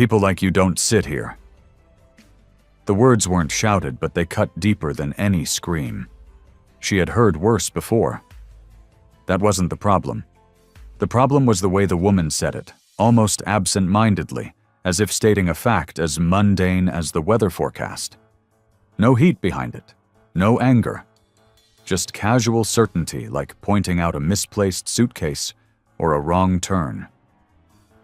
People like you don't sit here." The words weren't shouted, but they cut deeper than any scream. She had heard worse before. That wasn't the problem. The problem was the way the woman said it, almost absent-mindedly, as if stating a fact as mundane as the weather forecast. No heat behind it, no anger. Just casual certainty, like pointing out a misplaced suitcase or a wrong turn.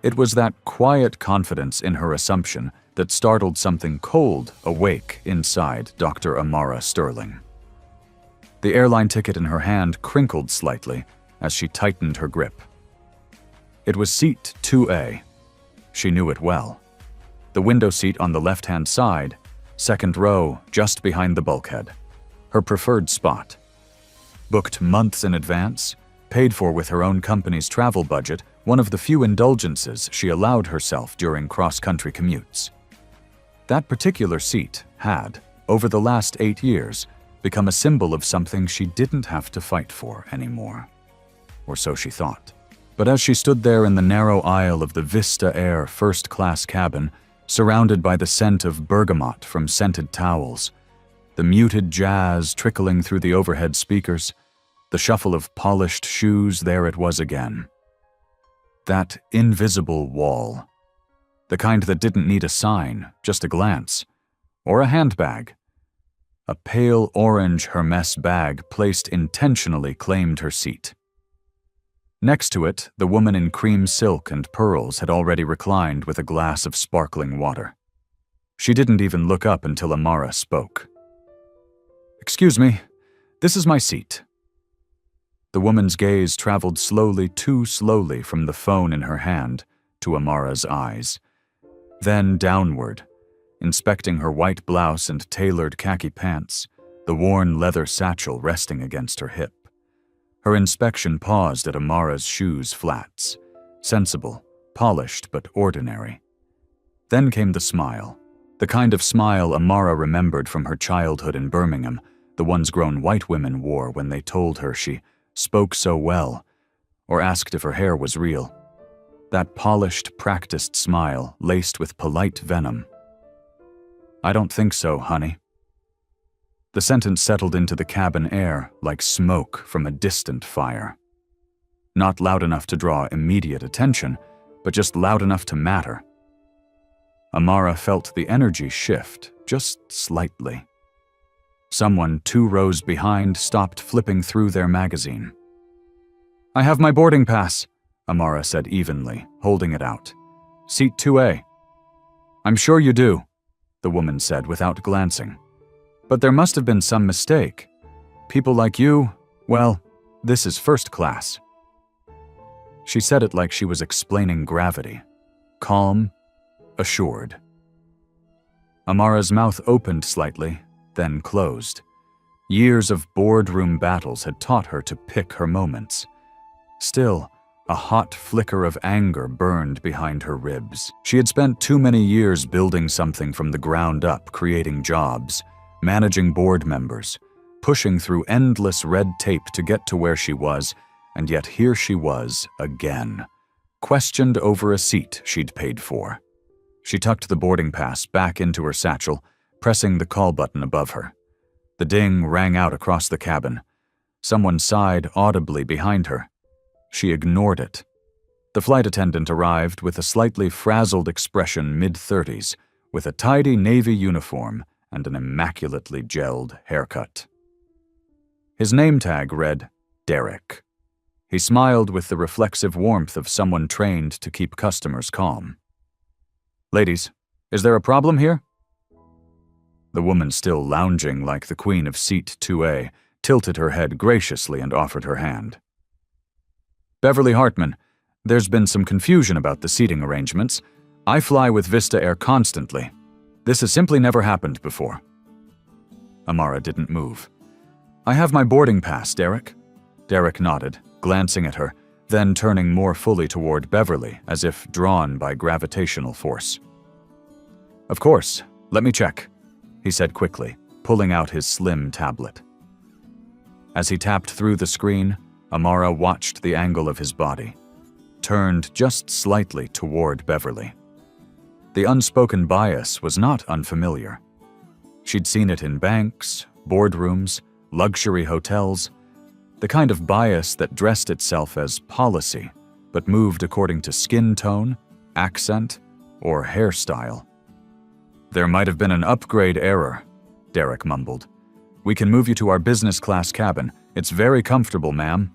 It was that quiet confidence in her assumption that startled something cold awake inside Dr. Amara Sterling. The airline ticket in her hand crinkled slightly as she tightened her grip. It was seat 2A. She knew it well. The window seat on the left-hand side, second row just behind the bulkhead. Her preferred spot. Booked months in advance, paid for with her own company's travel budget, one of the few indulgences she allowed herself during cross-country commutes. That particular seat had, over the last 8 years, become a symbol of something she didn't have to fight for anymore. Or so she thought. But as she stood there in the narrow aisle of the Vista Air first-class cabin, surrounded by the scent of bergamot from scented towels, the muted jazz trickling through the overhead speakers, the shuffle of polished shoes, there it was again. That invisible wall. The kind that didn't need a sign, just a glance. Or a handbag. A pale orange Hermes bag placed intentionally claimed her seat. Next to it, the woman in cream silk and pearls had already reclined with a glass of sparkling water. She didn't even look up until Amara spoke. "Excuse me, this is my seat." The woman's gaze traveled slowly, too slowly, from the phone in her hand to Amara's eyes, then downward, inspecting her white blouse and tailored khaki pants, the worn leather satchel resting against her hip. Her inspection paused at Amara's shoes' flats, sensible, polished but ordinary. Then came the smile, the kind of smile Amara remembered from her childhood in Birmingham, the ones grown white women wore when they told her she spoke so well, or asked if her hair was real. That polished, practiced smile laced with polite venom. "I don't think so, honey." The sentence settled into the cabin air like smoke from a distant fire. Not loud enough to draw immediate attention, but just loud enough to matter. Amara felt the energy shift, just slightly. Someone 2 rows behind stopped flipping through their magazine. "I have my boarding pass," Amara said evenly, holding it out. "Seat 2A." "I'm sure you do," the woman said without glancing. "But there must have been some mistake. People like you, well, this is first class." She said it like she was explaining gravity. Calm, assured. Amara's mouth opened slightly, then closed. Years of boardroom battles had taught her to pick her moments. Still, a hot flicker of anger burned behind her ribs. She had spent too many years building something from the ground up, creating jobs, managing board members, pushing through endless red tape to get to where she was, and yet here she was again, questioned over a seat she'd paid for. She tucked the boarding pass back into her satchel, pressing the call button above her. The ding rang out across the cabin. Someone sighed audibly behind her. She ignored it. The flight attendant arrived with a slightly frazzled expression, mid-30s, with a tidy navy uniform and an immaculately gelled haircut. His name tag read Derek. He smiled with the reflexive warmth of someone trained to keep customers calm. "Ladies, is there a problem here?" The woman, still lounging like the queen of seat 2A, tilted her head graciously and offered her hand. "Beverly Hartman, there's been some confusion about the seating arrangements. I fly with Vista Air constantly. This has simply never happened before." Amara didn't move. "I have my boarding pass, Derek." Derek nodded, glancing at her, then turning more fully toward Beverly, as if drawn by gravitational force. "Of course, let me check," he said quickly, pulling out his slim tablet. As he tapped through the screen, Amara watched the angle of his body, turned just slightly toward Beverly. The unspoken bias was not unfamiliar. She'd seen it in banks, boardrooms, luxury hotels, the kind of bias that dressed itself as policy, but moved according to skin tone, accent, or hairstyle. "There might have been an upgrade error," Derek mumbled. "We can move you to our business class cabin. It's very comfortable, ma'am."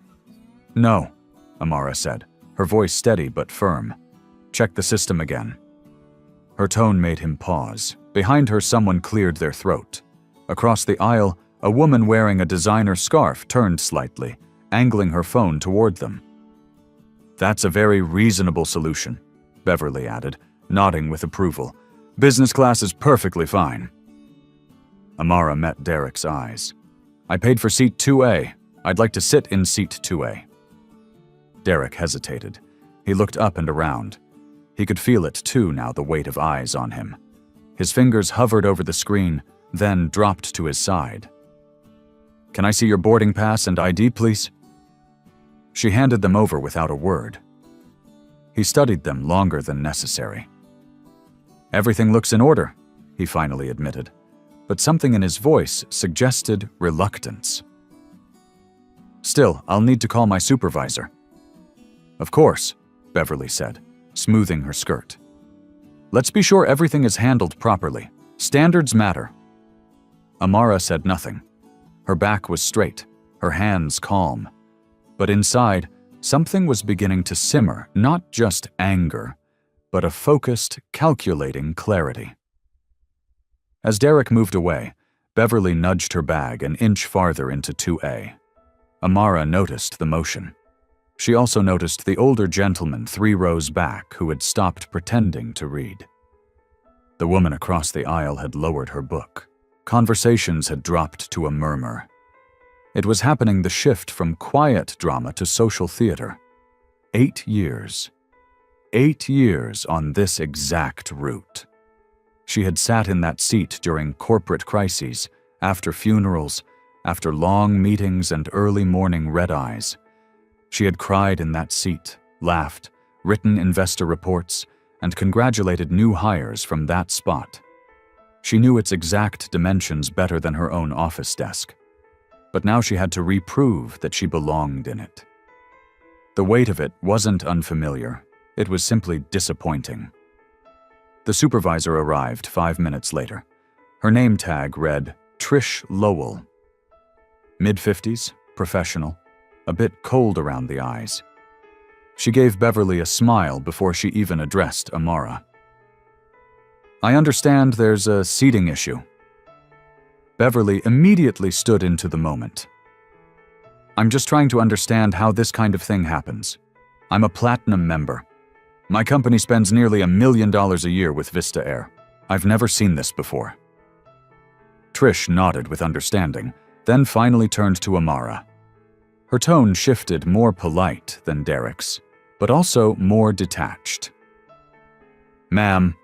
"No," Amara said, her voice steady but firm. "Check the system again." Her tone made him pause. Behind her, someone cleared their throat. Across the aisle, a woman wearing a designer scarf turned slightly, angling her phone toward them. "That's a very reasonable solution," Beverly added, nodding with approval. "Business class is perfectly fine." Amara met Derek's eyes. "I paid for seat 2A. I'd like to sit in seat 2A. Derek hesitated. He looked up and around. He could feel it too now, the weight of eyes on him. His fingers hovered over the screen, then dropped to his side. "Can I see your boarding pass and ID, please?" She handed them over without a word. He studied them longer than necessary. "Everything looks in order," he finally admitted, but something in his voice suggested reluctance. "Still, I'll need to call my supervisor." "Of course," Beverly said, smoothing her skirt. "Let's be sure everything is handled properly. Standards matter." Amara said nothing. Her back was straight, her hands calm. But inside, something was beginning to simmer, not just anger, but a focused, calculating clarity. As Derek moved away, Beverly nudged her bag an inch farther into 2A. Amara noticed the motion. She also noticed the older gentleman 3 rows back who had stopped pretending to read. The woman across the aisle had lowered her book. Conversations had dropped to a murmur. It was happening, the shift from quiet drama to social theater. 8 years. 8 years on this exact route. She had sat in that seat during corporate crises, after funerals, after long meetings and early morning red-eyes. She had cried in that seat, laughed, written investor reports, and congratulated new hires from that spot. She knew its exact dimensions better than her own office desk. But now she had to reprove that she belonged in it. The weight of it wasn't unfamiliar. It was simply disappointing. The supervisor arrived 5 minutes later. Her name tag read Trish Lowell. Mid-50s, professional, a bit cold around the eyes. She gave Beverly a smile before she even addressed Amara. "I understand there's a seating issue." Beverly immediately stood into the moment. "I'm just trying to understand how this kind of thing happens. I'm a platinum member. My company spends nearly $1 million a year with Vista Air. I've never seen this before." Trish nodded with understanding, then finally turned to Amara. Her tone shifted, more polite than Derek's, but also more detached. "Ma'am,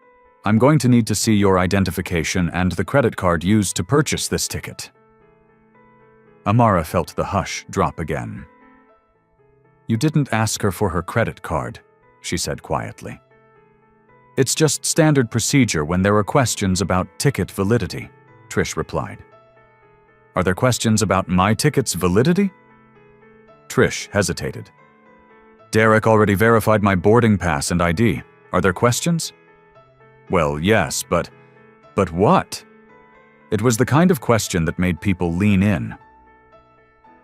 I'm going to need to see your identification and the credit card used to purchase this ticket." Amara felt the hush drop again. "You didn't ask her for her credit card," she said quietly. "It's just standard procedure when there are questions about ticket validity," Trish replied. "Are there questions about my ticket's validity?" Trish hesitated. "Derek already verified my boarding pass and ID. Are there questions?" "Well, yes, but what?" It was the kind of question that made people lean in.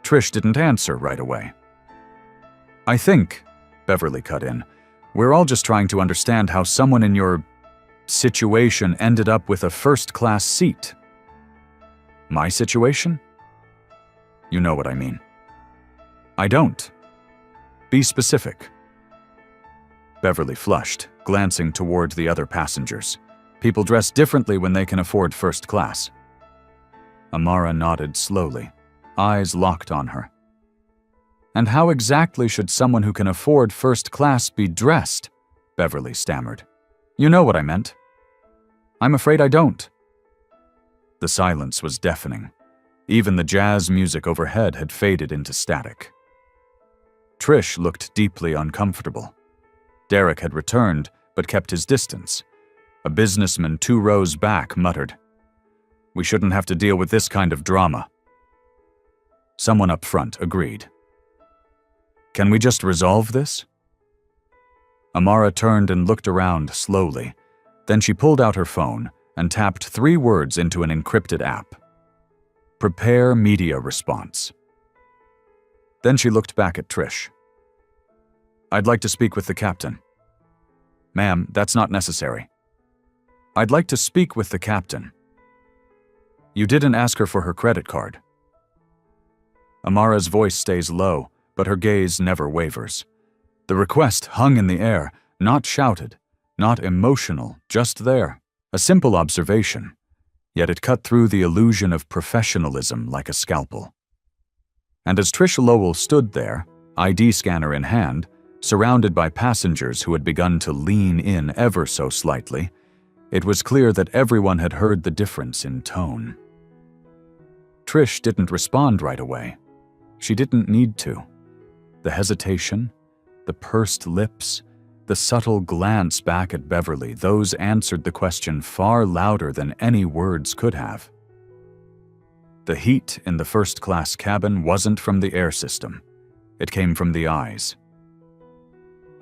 Trish didn't answer right away. "I think," Beverly cut in, "we're all just trying to understand how someone in your situation ended up with a first-class seat." "My situation?" "You know what I mean." "I don't. Be specific." Beverly flushed, glancing toward the other passengers. People dress differently when they can afford first class. Amara nodded slowly, eyes locked on her. "And how exactly should someone who can afford first class be dressed?" Beverly stammered. "You know what I meant." "I'm afraid I don't." The silence was deafening. Even the jazz music overhead had faded into static. Trish looked deeply uncomfortable. Derek had returned, but kept his distance. A businessman 2 rows back muttered, "We shouldn't have to deal with this kind of drama." Someone up front agreed. "Can we just resolve this?" Amara turned and looked around slowly. Then she pulled out her phone and tapped 3 words into an encrypted app. "Prepare media response." Then she looked back at Trish. "I'd like to speak with the captain." "Ma'am, that's not necessary." "I'd like to speak with the captain." "You didn't ask her for her credit card." Amara's voice stays low, but her gaze never wavers. The request hung in the air, not shouted, not emotional, just there. A simple observation, yet it cut through the illusion of professionalism like a scalpel. And as Trish Lowell stood there, ID scanner in hand, surrounded by passengers who had begun to lean in ever so slightly, it was clear that everyone had heard the difference in tone. Trish didn't respond right away. She didn't need to. The hesitation, the pursed lips, the subtle glance back at Beverly, those answered the question far louder than any words could have. The heat in the first-class cabin wasn't from the air system. It came from the eyes.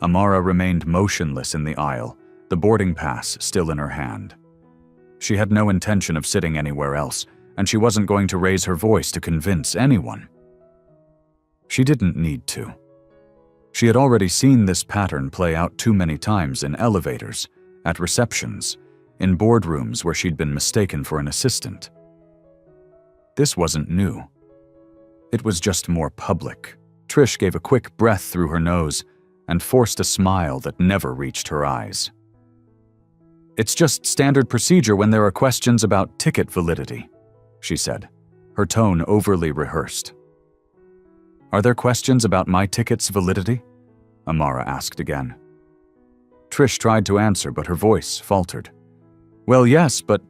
Amara remained motionless in the aisle, the boarding pass still in her hand. She had no intention of sitting anywhere else, and she wasn't going to raise her voice to convince anyone. She didn't need to. She had already seen this pattern play out too many times in elevators, at receptions, in boardrooms where she'd been mistaken for an assistant. This wasn't new. It was just more public. Trish gave a quick breath through her nose and forced a smile that never reached her eyes. "It's just standard procedure when there are questions about ticket validity," she said, her tone overly rehearsed. "Are there questions about my ticket's validity?" Amara asked again. Trish tried to answer, but her voice faltered. "Well, yes, but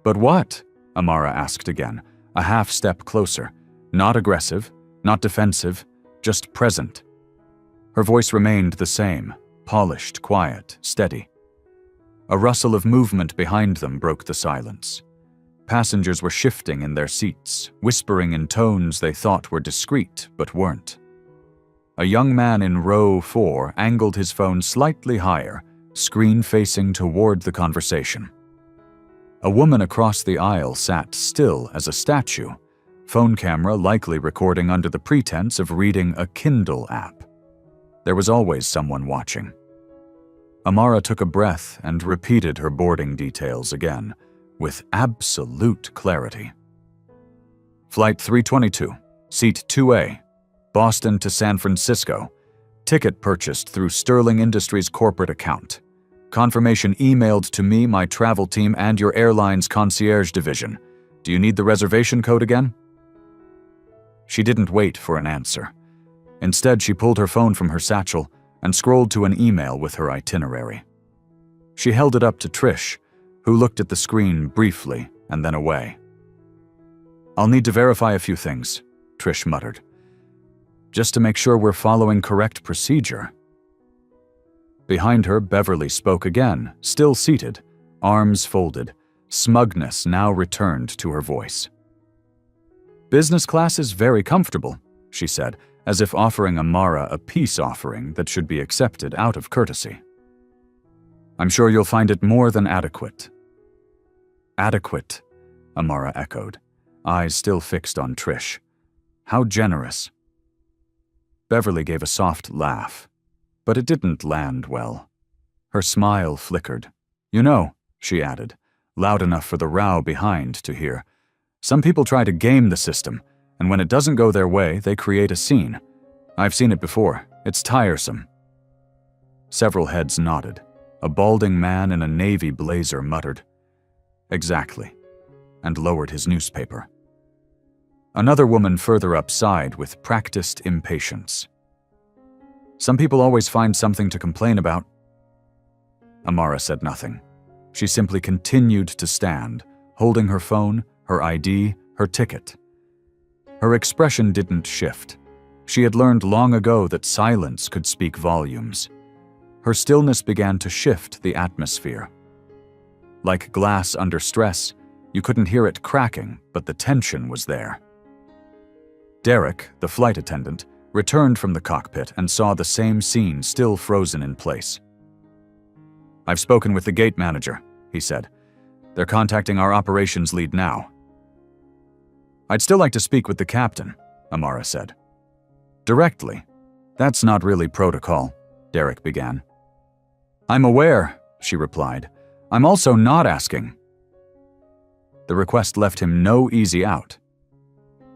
what?" Amara asked again, a half step closer, not aggressive, not defensive, just present. Her voice remained the same, polished, quiet, steady. A rustle of movement behind them broke the silence. Passengers were shifting in their seats, whispering in tones they thought were discreet but weren't. A young man in row 4 angled his phone slightly higher, screen facing toward the conversation. A woman across the aisle sat still as a statue, phone camera likely recording under the pretense of reading a Kindle app. There was always someone watching. Amara took a breath and repeated her boarding details again, with absolute clarity. Flight 322, Seat 2A, Boston to San Francisco. Ticket purchased through Sterling Industries corporate account. Confirmation emailed to me, my travel team, and your airline's concierge division. Do you need the reservation code again? She didn't wait for an answer. Instead, she pulled her phone from her satchel and scrolled to an email with her itinerary. She held it up to Trish, who looked at the screen briefly and then away. "I'll need to verify a few things," Trish muttered. "Just to make sure we're following correct procedure." Behind her, Beverly spoke again, still seated, arms folded, smugness now returned to her voice. "Business class is very comfortable," she said, as if offering Amara a peace offering that should be accepted out of courtesy. "I'm sure you'll find it more than adequate." "Adequate," Amara echoed, eyes still fixed on Trish. "How generous." Beverly gave a soft laugh, but it didn't land well. Her smile flickered. "You know," she added, loud enough for the row behind to hear, "some people try to game the system, and when it doesn't go their way, they create a scene. I've seen it before. It's tiresome." Several heads nodded. A balding man in a navy blazer muttered, "Exactly," and lowered his newspaper. Another woman further up sighed with practiced impatience. "Some people always find something to complain about." Amara said nothing. She simply continued to stand, holding her phone, her ID, her ticket. Her expression didn't shift. She had learned long ago that silence could speak volumes. Her stillness began to shift the atmosphere. Like glass under stress, you couldn't hear it cracking, but the tension was there. Derek, the flight attendant, returned from the cockpit and saw the same scene still frozen in place. "I've spoken with the gate manager," he said. "They're contacting our operations lead now." "I'd still like to speak with the captain," Amara said. "Directly? That's not really protocol," Derek began. "I'm aware," she replied. "I'm also not asking." The request left him no easy out.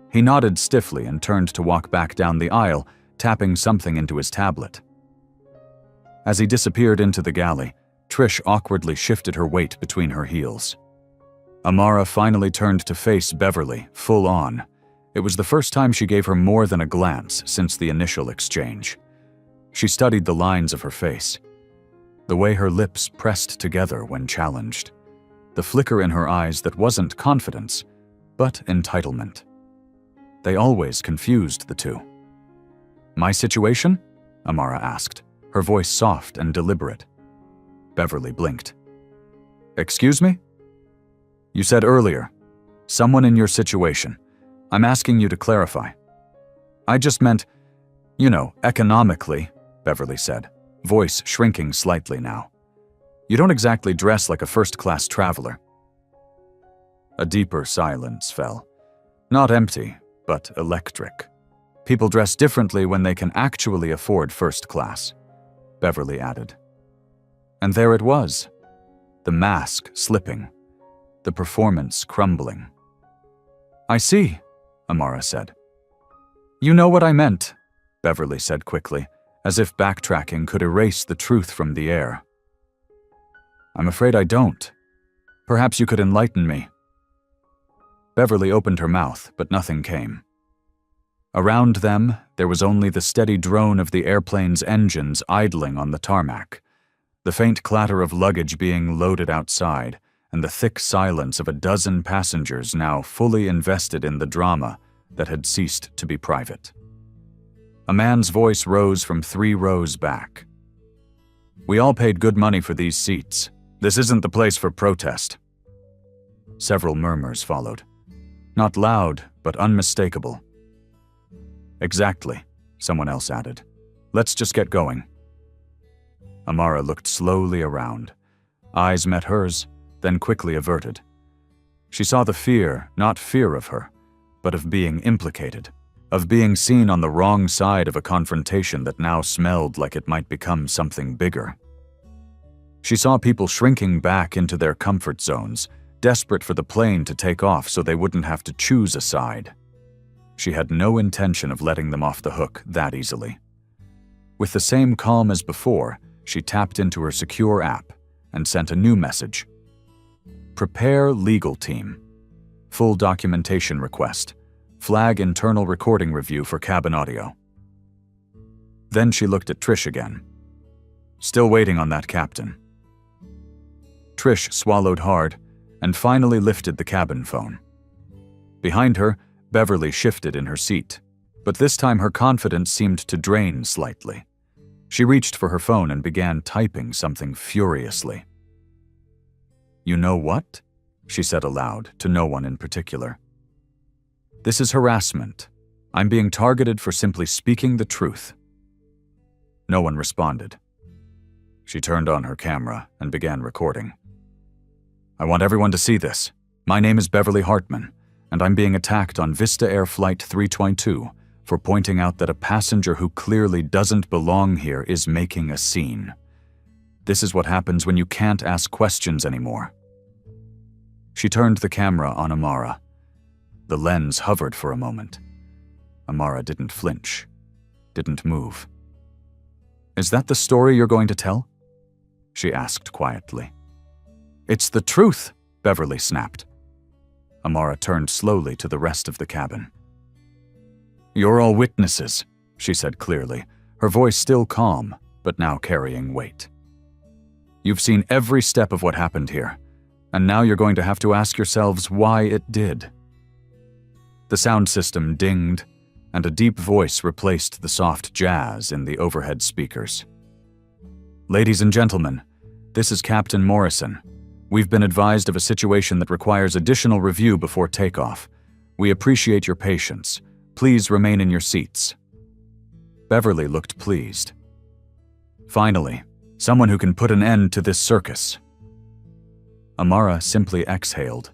He nodded stiffly and turned to walk back down the aisle, tapping something into his tablet. As he disappeared into the galley, Trish awkwardly shifted her weight between her heels. Amara finally turned to face Beverly, full on. It was the first time she gave her more than a glance since the initial exchange. She studied the lines of her face, the way her lips pressed together when challenged, the flicker in her eyes that wasn't confidence, but entitlement. They always confused the two. "My situation?" Amara asked, her voice soft and deliberate. Beverly blinked. "Excuse me?" "You said earlier, someone in your situation. I'm asking you to clarify." "I just meant, economically," Beverly said, voice shrinking slightly now. "You don't exactly dress like a first-class traveler." A deeper silence fell. Not empty, but electric. People dress differently when they can actually afford first class, Beverly added. And there it was, the mask slipping, the performance crumbling. "I see," Amara said. "You know what I meant," Beverly said quickly, as if backtracking could erase the truth from the air. "I'm afraid I don't. Perhaps you could enlighten me." Beverly opened her mouth, but nothing came. Around them, there was only the steady drone of the airplane's engines idling on the tarmac, the faint clatter of luggage being loaded outside, and the thick silence of a dozen passengers now fully invested in the drama that had ceased to be private. A man's voice rose from 3 rows back. "We all paid good money for these seats. This isn't the place for protest." Several murmurs followed. Not loud, but unmistakable. "Exactly," someone else added. "Let's just get going." Amara looked slowly around. Eyes met hers, then quickly averted. She saw the fear, not fear of her, but of being implicated, of being seen on the wrong side of a confrontation that now smelled like it might become something bigger. She saw people shrinking back into their comfort zones, desperate for the plane to take off so they wouldn't have to choose a side. She had no intention of letting them off the hook that easily. With the same calm as before, she tapped into her secure app and sent a new message. "Prepare legal team. Full documentation request. Flag internal recording review for cabin audio." Then she looked at Trish again. "Still waiting on that captain." Trish swallowed hard and finally lifted the cabin phone. Behind her, Beverly shifted in her seat, but this time her confidence seemed to drain slightly. She reached for her phone and began typing something furiously. "You know what?" she said aloud, to no one in particular. "This is harassment. I'm being targeted for simply speaking the truth." No one responded. She turned on her camera and began recording. "I want everyone to see this. My name is Beverly Hartman, and I'm being attacked on Vista Air Flight 322 for pointing out that a passenger who clearly doesn't belong here is making a scene. This is what happens when you can't ask questions anymore." She turned the camera on Amara. The lens hovered for a moment. Amara didn't flinch, didn't move. "Is that the story you're going to tell?" she asked quietly. "It's the truth," Beverly snapped. Amara turned slowly to the rest of the cabin. "You're all witnesses," she said clearly, her voice still calm, but now carrying weight. "You've seen every step of what happened here, and now you're going to have to ask yourselves why it did." The sound system dinged, and a deep voice replaced the soft jazz in the overhead speakers. "Ladies and gentlemen, this is Captain Morrison. We've been advised of a situation that requires additional review before takeoff. We appreciate your patience. Please remain in your seats." Beverly looked pleased. Finally, someone who can put an end to this circus. Amara simply exhaled.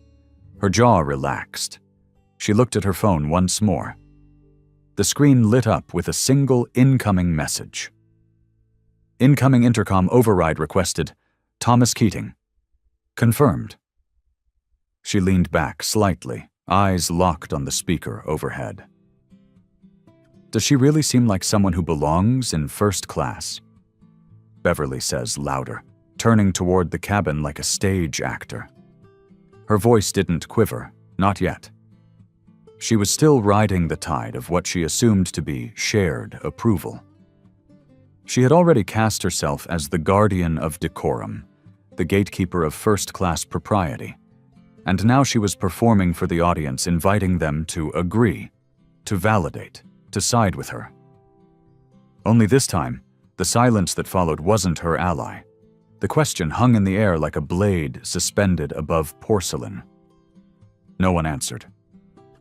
Her jaw relaxed. She looked at her phone once more. The screen lit up with a single incoming message. Incoming intercom override requested, Thomas Keating. Confirmed. She leaned back slightly, eyes locked on the speaker overhead. Does she really seem like someone who belongs in first class? Beverly says louder, turning toward the cabin like a stage actor. Her voice didn't quiver, not yet. She was still riding the tide of what she assumed to be shared approval. She had already cast herself as the guardian of decorum, the gatekeeper of first-class propriety, and now she was performing for the audience, inviting them to agree, to validate, to side with her. Only this time, the silence that followed wasn't her ally. The question hung in the air like a blade suspended above porcelain. No one answered.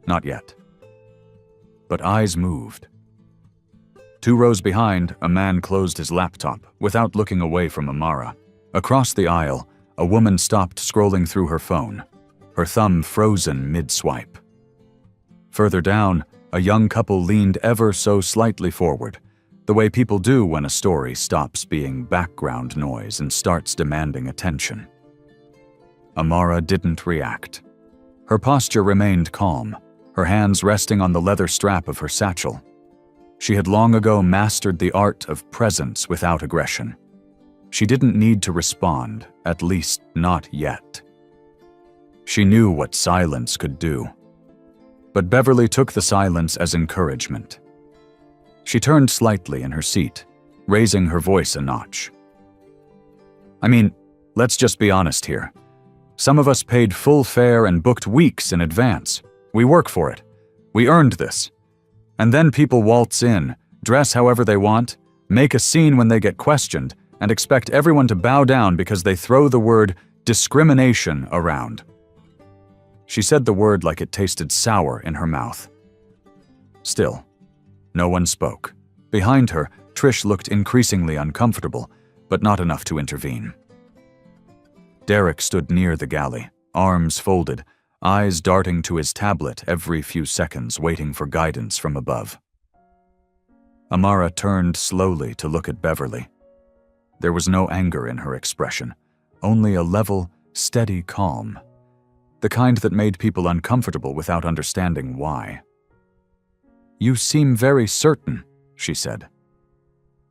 Not yet. But eyes moved. 2 rows behind, a man closed his laptop without looking away from Amara. Across the aisle, a woman stopped scrolling through her phone, her thumb frozen mid-swipe. Further down, a young couple leaned ever so slightly forward, the way people do when a story stops being background noise and starts demanding attention. Amara didn't react. Her posture remained calm, her hands resting on the leather strap of her satchel. She had long ago mastered the art of presence without aggression. She didn't need to respond, at least not yet. She knew what silence could do. But Beverly took the silence as encouragement. She turned slightly in her seat, raising her voice a notch. I mean, let's just be honest here. Some of us paid full fare and booked weeks in advance. We work for it. We earned this. And then people waltz in, dress however they want, make a scene when they get questioned, and expect everyone to bow down because they throw the word discrimination around. She said the word like it tasted sour in her mouth. Still, no one spoke. Behind her, Trish looked increasingly uncomfortable, but not enough to intervene. Derek stood near the galley, arms folded, eyes darting to his tablet every few seconds, waiting for guidance from above. Amara turned slowly to look at Beverly. There was no anger in her expression, only a level, steady calm, the kind that made people uncomfortable without understanding why. "You seem very certain," she said.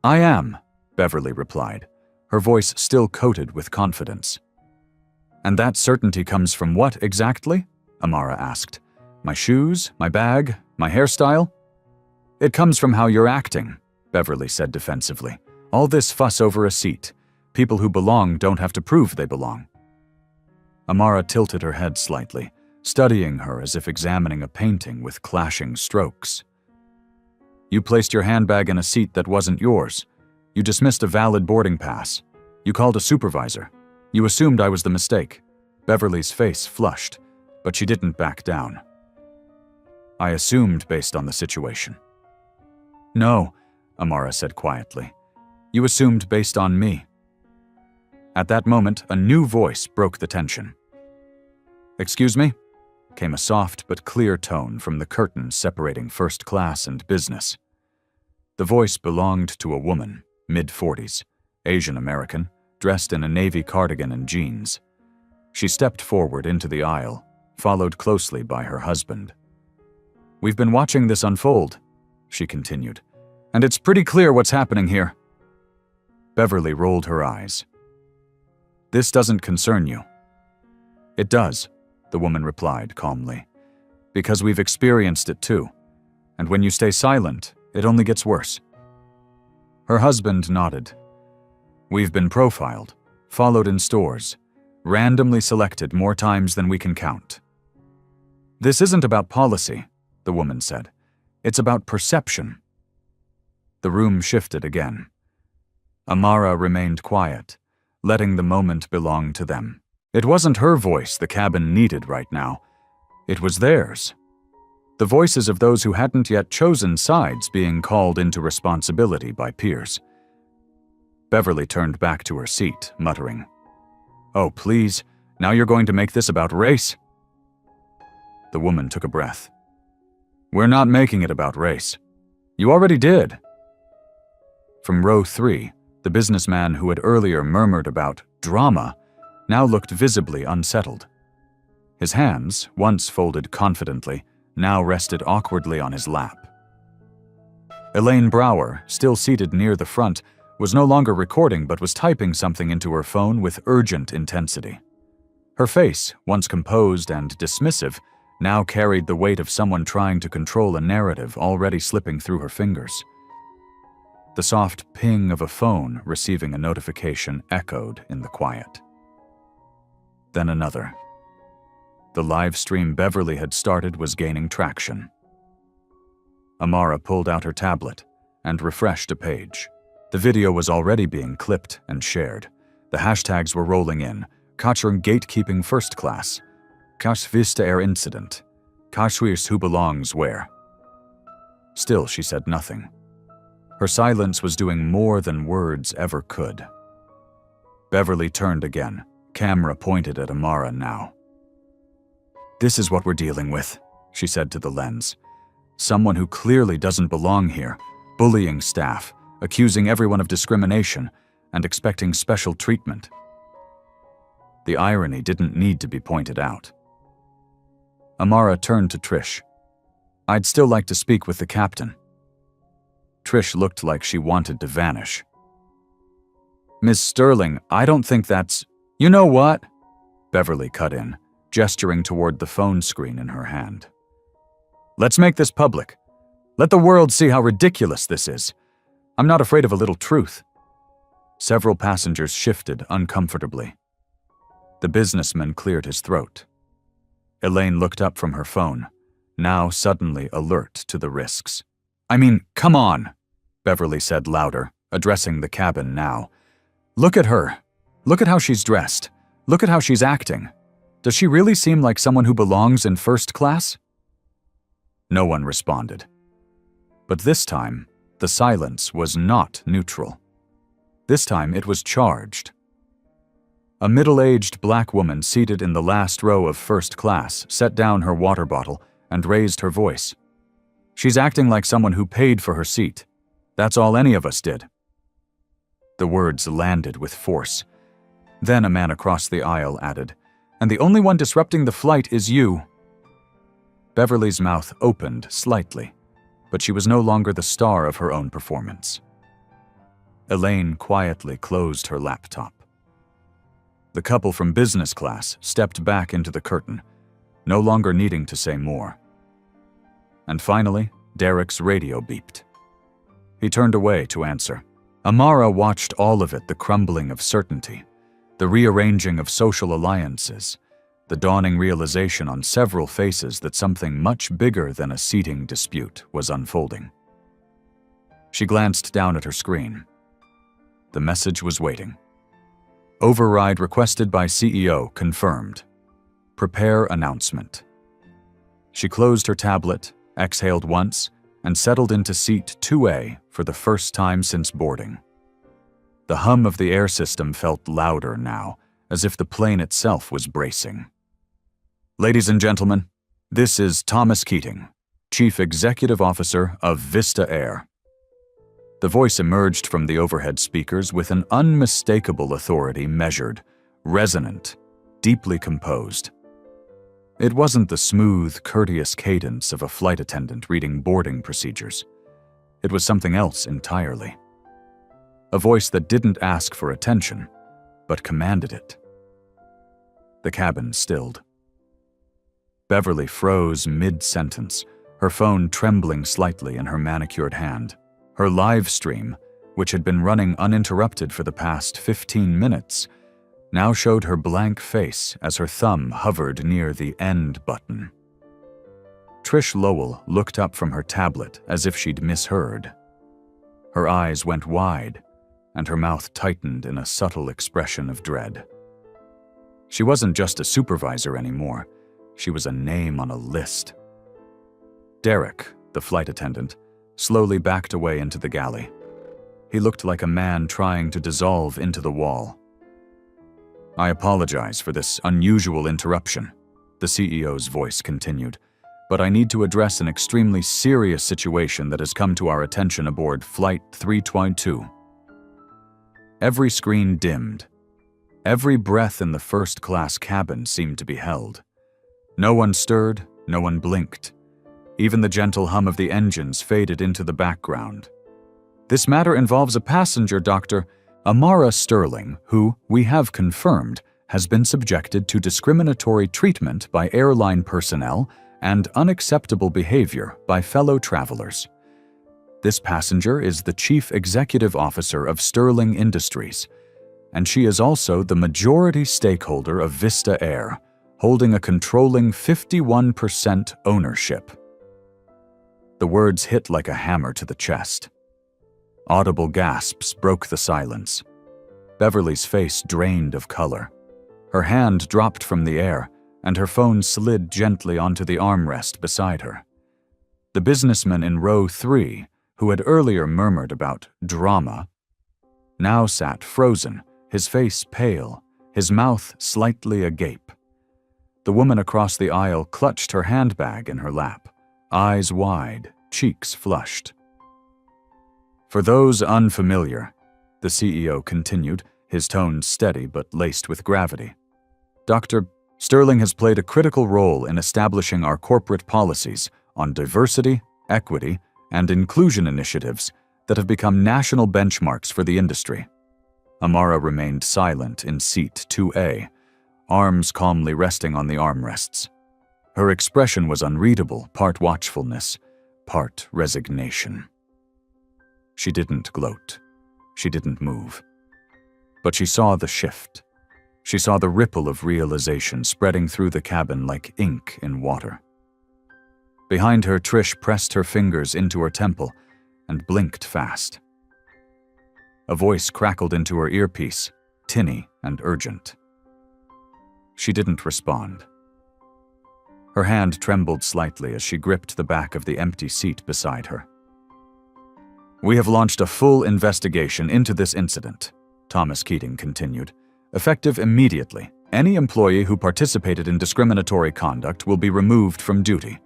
"I am," Beverly replied, her voice still coated with confidence. "And that certainty comes from what exactly?" Amara asked. "My shoes, my bag, my hairstyle?" "It comes from how you're acting," Beverly said defensively. "All this fuss over a seat. People who belong don't have to prove they belong." Amara tilted her head slightly, studying her as if examining a painting with clashing strokes. "You placed your handbag in a seat that wasn't yours. You dismissed a valid boarding pass. You called a supervisor. You assumed I was the mistake." Beverly's face flushed, but she didn't back down. "I assumed based on the situation." "No," Amara said quietly. "You assumed based on me." At that moment, a new voice broke the tension. "Excuse me?" came a soft but clear tone from the curtain separating first class and business. The voice belonged to a woman, mid-40s, Asian American, dressed in a navy cardigan and jeans. She stepped forward into the aisle, followed closely by her husband. "We've been watching this unfold," she continued, "and it's pretty clear what's happening here." Beverly rolled her eyes. "This doesn't concern you." "It does," the woman replied calmly, "because we've experienced it too, and when you stay silent, it only gets worse." Her husband nodded. "We've been profiled, followed in stores, randomly selected more times than we can count." "This isn't about policy," the woman said. "It's about perception." The room shifted again. Amara remained quiet, letting the moment belong to them. It wasn't her voice the cabin needed right now. It was theirs. The voices of those who hadn't yet chosen sides being called into responsibility by peers. Beverly turned back to her seat, muttering, "Oh, please, now you're going to make this about race?" The woman took a breath. "We're not making it about race. You already did." From row 3, the businessman who had earlier murmured about drama now looked visibly unsettled. His hands, once folded confidently, now rested awkwardly on his lap. Elaine Brower, still seated near the front, was no longer recording but was typing something into her phone with urgent intensity. Her face, once composed and dismissive, now carried the weight of someone trying to control a narrative already slipping through her fingers. The soft ping of a phone receiving a notification echoed in the quiet. Then another. The live stream Beverly had started was gaining traction. Amara pulled out her tablet and refreshed a page. The video was already being clipped and shared. The hashtags were rolling in. Kachung gatekeeping first class. Kash Vista Air incident. Kashwirs who belongs where. Still, she said nothing. Her silence was doing more than words ever could. Beverly turned again, camera pointed at Amara now. "This is what we're dealing with," she said to the lens. "Someone who clearly doesn't belong here, bullying staff, accusing everyone of discrimination, and expecting special treatment." The irony didn't need to be pointed out. Amara turned to Trish. "I'd still like to speak with the captain." Trish looked like she wanted to vanish. "Ms. Sterling, I don't think that's—" "You know what?" Beverly cut in, gesturing toward the phone screen in her hand. "Let's make this public. Let the world see how ridiculous this is. I'm not afraid of a little truth." Several passengers shifted uncomfortably. The businessman cleared his throat. Elaine looked up from her phone, now suddenly alert to the risks. "I mean, come on," Beverly said louder, addressing the cabin now. "Look at her. Look at how she's dressed. Look at how she's acting. Does she really seem like someone who belongs in first class?" No one responded. But this time, the silence was not neutral. This time it was charged. A middle-aged black woman seated in the last row of first class set down her water bottle and raised her voice. "She's acting like someone who paid for her seat. That's all any of us did." The words landed with force. Then a man across the aisle added, "And the only one disrupting the flight is you." Beverly's mouth opened slightly, but she was no longer the star of her own performance. Elaine quietly closed her laptop. The couple from business class stepped back into the curtain, no longer needing to say more. And finally, Derek's radio beeped. He turned away to answer. Amara watched all of it, the crumbling of certainty, the rearranging of social alliances, the dawning realization on several faces that something much bigger than a seating dispute was unfolding. She glanced down at her screen. The message was waiting. Override requested by CEO confirmed. Prepare announcement. She closed her tablet, exhaled once, and settled into seat 2A for the first time since boarding. The hum of the air system felt louder now, as if the plane itself was bracing. "Ladies and gentlemen, this is Thomas Keating, Chief Executive Officer of Vista Air." The voice emerged from the overhead speakers with an unmistakable authority, measured, resonant, deeply composed. It wasn't the smooth, courteous cadence of a flight attendant reading boarding procedures. It was something else entirely. A voice that didn't ask for attention, but commanded it. The cabin stilled. Beverly froze mid-sentence, her phone trembling slightly in her manicured hand. Her live stream, which had been running uninterrupted for the past 15 minutes, now showed her blank face as her thumb hovered near the end button. Trish Lowell looked up from her tablet as if she'd misheard. Her eyes went wide, and her mouth tightened in a subtle expression of dread. She wasn't just a supervisor anymore. She was a name on a list. Derek, the flight attendant, slowly backed away into the galley. He looked like a man trying to dissolve into the wall. "I apologize for this unusual interruption," the CEO's voice continued, "but I need to address an extremely serious situation that has come to our attention aboard Flight 322. Every screen dimmed. Every breath in the first-class cabin seemed to be held. No one stirred, no one blinked. Even the gentle hum of the engines faded into the background. This matter involves a passenger, Dr. Amara Sterling, who, we have confirmed, has been subjected to discriminatory treatment by airline personnel and unacceptable behavior by fellow travelers. This passenger is the Chief Executive Officer of Sterling Industries, and she is also the majority stakeholder of Vista Air, holding a controlling 51% ownership." The words hit like a hammer to the chest. Audible gasps broke the silence. Beverly's face drained of color. Her hand dropped from the air, and her phone slid gently onto the armrest beside her. The businessman in row 3, who had earlier murmured about drama, now sat frozen, his face pale, his mouth slightly agape. The woman across the aisle clutched her handbag in her lap, eyes wide, cheeks flushed. "For those unfamiliar," the CEO continued, his tone steady but laced with gravity, "Dr. Sterling has played a critical role in establishing our corporate policies on diversity, equity, and inclusion initiatives that have become national benchmarks for the industry." Amara remained silent in seat 2A, arms calmly resting on the armrests. Her expression was unreadable, part watchfulness, part resignation. She didn't gloat. She didn't move. But she saw the shift. She saw the ripple of realization spreading through the cabin like ink in water. Behind her, Trish pressed her fingers into her temple and blinked fast. A voice crackled into her earpiece, tinny and urgent. She didn't respond. Her hand trembled slightly as she gripped the back of the empty seat beside her. "We have launched a full investigation into this incident," Thomas Keating continued. "Effective immediately, any employee who participated in discriminatory conduct will be removed from duty.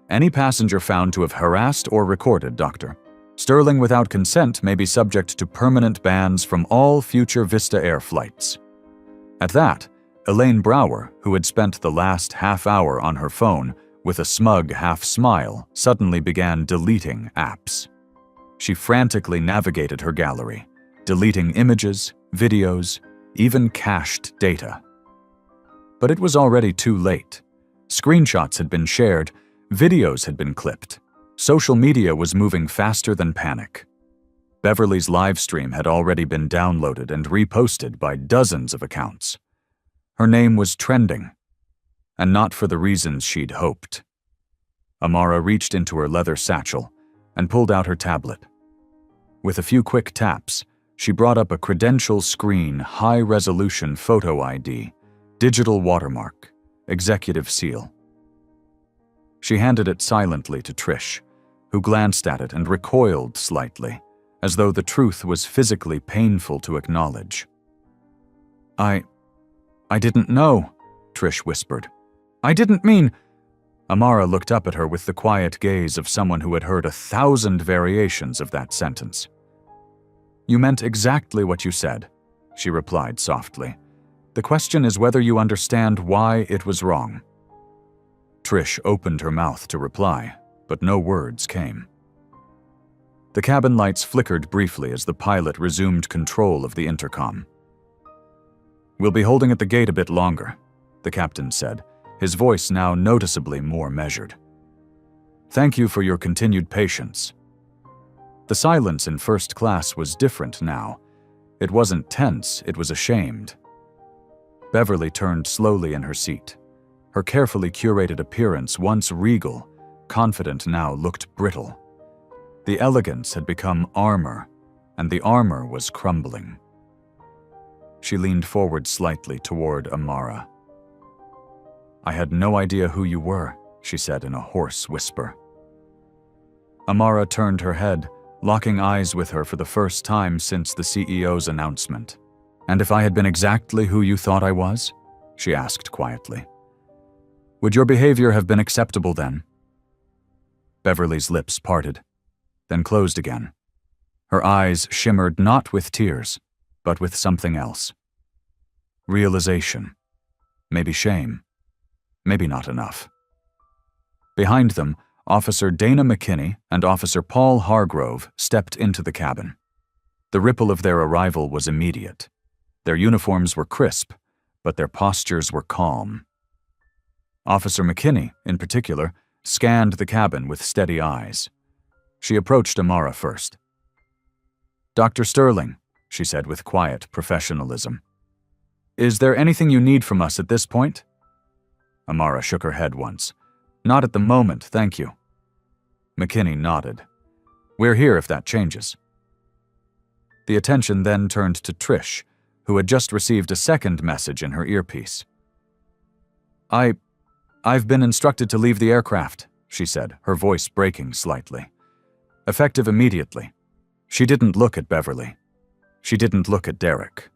Any passenger found to have harassed or recorded Dr. Sterling without consent may be subject to permanent bans from all future Vista Air flights." At that, Elaine Brower, who had spent the last half hour on her phone, with a smug half-smile, suddenly began deleting apps. She frantically navigated her gallery, deleting images, videos, even cached data. But it was already too late. Screenshots had been shared, videos had been clipped. Social media was moving faster than panic. Beverly's live stream had already been downloaded and reposted by dozens of accounts. Her name was trending, and not for the reasons she'd hoped. Amara reached into her leather satchel and pulled out her tablet. With a few quick taps, she brought up a credential screen high-resolution photo ID, digital watermark, executive seal. She handed it silently to Trish, who glanced at it and recoiled slightly, as though the truth was physically painful to acknowledge. I didn't know," Trish whispered. "I didn't mean—" Amara looked up at her with the quiet gaze of someone who had heard 1,000 variations of that sentence. "You meant exactly what you said," she replied softly. "The question is whether you understand why it was wrong." Trish opened her mouth to reply, but no words came. The cabin lights flickered briefly as the pilot resumed control of the intercom. "We'll be holding at the gate a bit longer," the captain said, his voice now noticeably more measured. "Thank you for your continued patience." The silence in first class was different now. It wasn't tense, it was ashamed. Beverly turned slowly in her seat. Her carefully curated appearance, once regal, confident now looked brittle. The elegance had become armor, and the armor was crumbling. she leaned forward slightly toward Amara. "I had no idea who you were," she said in a hoarse whisper. Amara turned her head, locking eyes with her for the first time since the CEO's announcement. "And if I had been exactly who you thought I was?" she asked quietly. "Would your behavior have been acceptable then?" Beverly's lips parted, then closed again. Her eyes shimmered not with tears, but with something else. Realization. Maybe shame. Maybe not enough. Behind them, Officer Dana McKinney and Officer Paul Hargrove stepped into the cabin. The ripple of their arrival was immediate. Their uniforms were crisp, but their postures were calm. Officer McKinney, in particular, scanned the cabin with steady eyes. She approached Amara first. "Dr. Sterling," she said with quiet professionalism, "is there anything you need from us at this point?" Amara shook her head once. "Not at the moment, thank you." McKinney nodded. "We're here if that changes." The attention then turned to Trish, who had just received a second message in her earpiece. I've been instructed to leave the aircraft," she said, her voice breaking slightly. "Effective immediately." She didn't look at Beverly. She didn't look at Derek.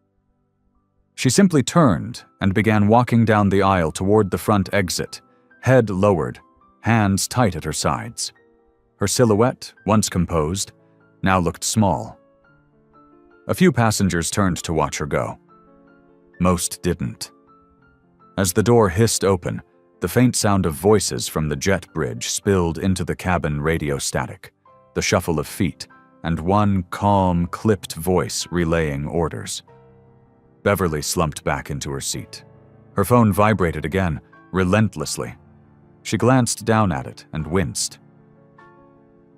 She simply turned and began walking down the aisle toward the front exit, head lowered, hands tight at her sides. Her silhouette, once composed, now looked small. A few passengers turned to watch her go. Most didn't. As the door hissed open, the faint sound of voices from the jet bridge spilled into the cabin radio static, the shuffle of feet, and one calm, clipped voice relaying orders. Beverly slumped back into her seat. Her phone vibrated again, relentlessly. She glanced down at it and winced.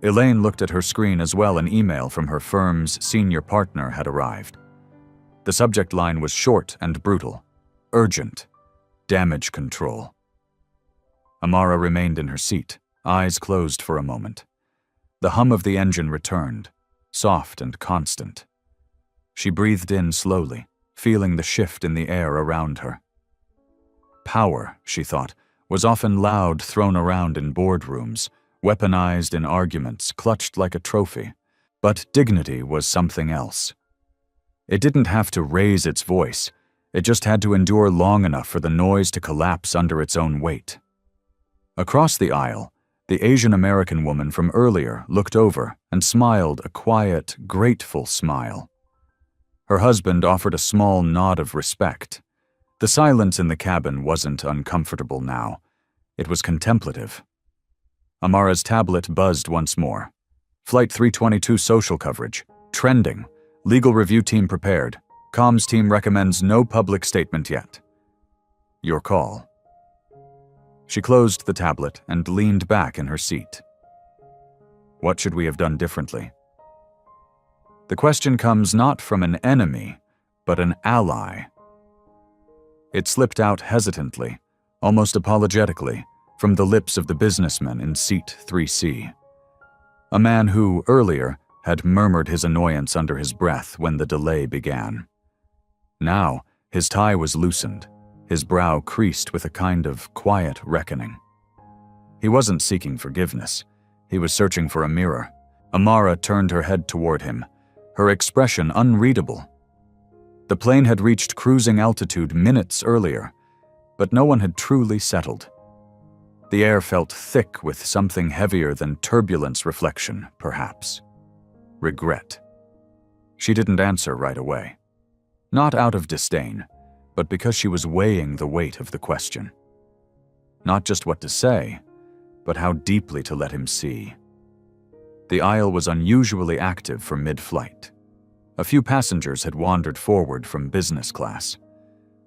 Elaine looked at her screen as well. An email from her firm's senior partner had arrived. The subject line was short and brutal. Urgent. Damage control. Amara remained in her seat, eyes closed for a moment. The hum of the engine returned, soft and constant. She breathed in slowly, feeling the shift in the air around her. Power, she thought, was often loud, thrown around in boardrooms, weaponized in arguments, clutched like a trophy. But dignity was something else. It didn't have to raise its voice. It just had to endure long enough for the noise to collapse under its own weight. Across the aisle, the Asian American woman from earlier looked over and smiled a quiet, grateful smile. Her husband offered a small nod of respect. The silence in the cabin wasn't uncomfortable now. It was contemplative. Amara's tablet buzzed once more. Flight 322 social coverage. Trending. Legal review team prepared. Comms team recommends no public statement yet. Your call. She closed the tablet and leaned back in her seat. What should we have done differently? The question comes not from an enemy, but an ally. It slipped out hesitantly, almost apologetically, from the lips of the businessman in seat 3C. A man who, earlier, had murmured his annoyance under his breath when the delay began. Now, his tie was loosened, his brow creased with a kind of quiet reckoning. He wasn't seeking forgiveness. He was searching for a mirror. Amara turned her head toward him, her expression unreadable. The plane had reached cruising altitude minutes earlier, but no one had truly settled. The air felt thick with something heavier than turbulence reflection, perhaps. Regret. She didn't answer right away. Not out of disdain, but because she was weighing the weight of the question. Not just what to say, but how deeply to let him see. The aisle was unusually active for mid-flight. A few passengers had wandered forward from business class.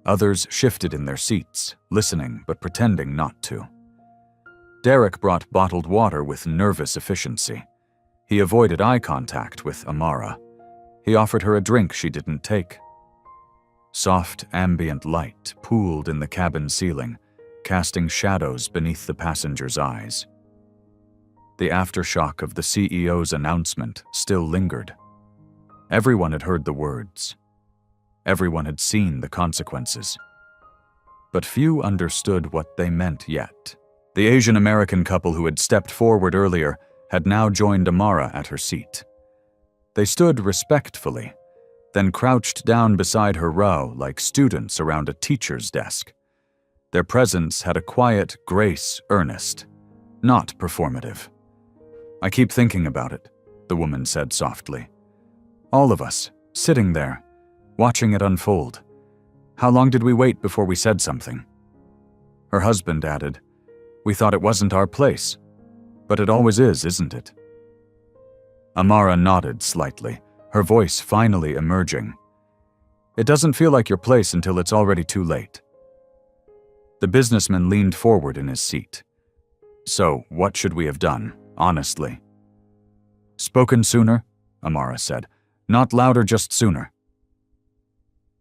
Others shifted in their seats, listening but pretending not to. Derek brought bottled water with nervous efficiency. He avoided eye contact with Amara. He offered her a drink she didn't take. Soft, ambient light pooled in the cabin ceiling, casting shadows beneath the passengers' eyes. The aftershock of the CEO's announcement still lingered. Everyone had heard the words. Everyone had seen the consequences. But few understood what they meant yet. The Asian American couple who had stepped forward earlier had now joined Amara at her seat. They stood respectfully, then crouched down beside her row like students around a teacher's desk. Their presence had a quiet grace, earnest, not performative. "I keep thinking about it," the woman said softly. "All of us, sitting there, watching it unfold. How long did we wait before we said something?" Her husband added, "We thought it wasn't our place. But it always is, isn't it?" Amara nodded slightly, her voice finally emerging. "It doesn't feel like your place until it's already too late." The businessman leaned forward in his seat. "So, what should we have done, honestly?" "Spoken sooner," Amara said. "Not louder, just sooner."